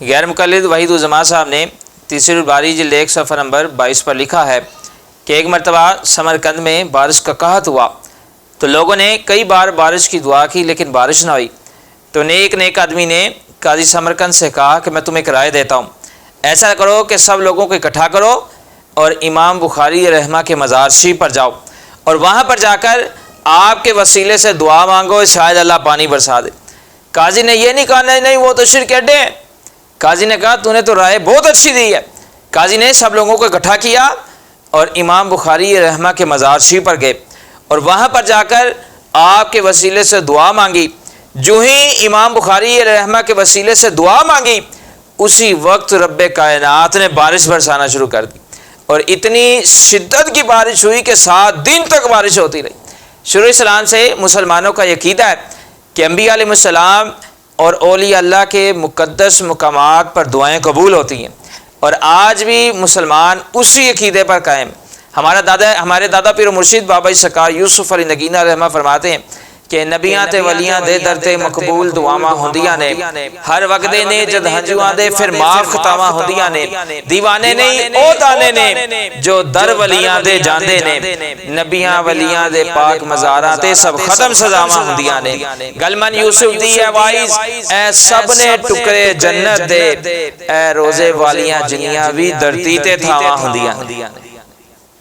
غیر مقلد وحید الزمان صاحب نے تیسری الباری جلد 1 صفحہ نمبر 22 پر لکھا ہے کہ ایک مرتبہ سمرقند میں بارش کا قحط ہوا تو لوگوں نے کئی بار بارش کی دعا کی لیکن بارش نہ ہوئی، تو نیک آدمی نے قاضی سمرقند سے کہا کہ میں تمہیں ایک رائے دیتا ہوں، ایسا کرو کہ سب لوگوں کو اکٹھا کرو اور امام بخاری رحمہ کے مزار شریف پر جاؤ اور وہاں پر جا کر آپ کے وسیلے سے دعا مانگو، شاید اللہ پانی برسا دے۔ قاضی نے یہ نہیں کہا نہیں وہ تو شرک اڈے ہیں۔ قاضی نے کہا تو نے تو رائے بہت اچھی دی ہے۔ قاضی نے سب لوگوں کو اکٹھا کیا اور امام بخاری رحمہ کے مزار شریف پر گئے اور وہاں پر جا کر آپ کے وسیلے سے دعا مانگی۔ جو ہی امام بخاری رحمہ کے وسیلے سے دعا مانگی اسی وقت رب کائنات نے بارش برسانا شروع کر دی اور اتنی شدت کی بارش ہوئی کہ 7 دن تک بارش ہوتی رہی۔ شروع اسلام سے مسلمانوں کا یہ عقیدہ ہے کہ انبیاء علیہ السلام اور اولیاء اللہ کے مقدس مقامات پر دعائیں قبول ہوتی ہیں، اور آج بھی مسلمان اسی عقیدے پر قائم۔ ہمارے دادا پیر و مرشد بابا سرکار یوسف علی نگینہ رحمہ فرماتے ہیں کہ نبیاں تے ولیاں دے درتے مقبول دعاواں ہوندیاں نے، ہر وقتے نے جد ہنجواں دے پھر معاف خطاواں ہوندیاں نے، دیوانے نہیں او دانے نے جو در ولیاں دے جاندے نے، نبیاں ولیاں دے پاک مزاراں تے سب ختم سزاواں ہوندیاں نے، گلمن یوسف دی ہے وائز اے سب نے ٹکرے جنت دے، اے روزے والیاں جنیاں بھی دھرتی تے تھاواں ہوندیاں۔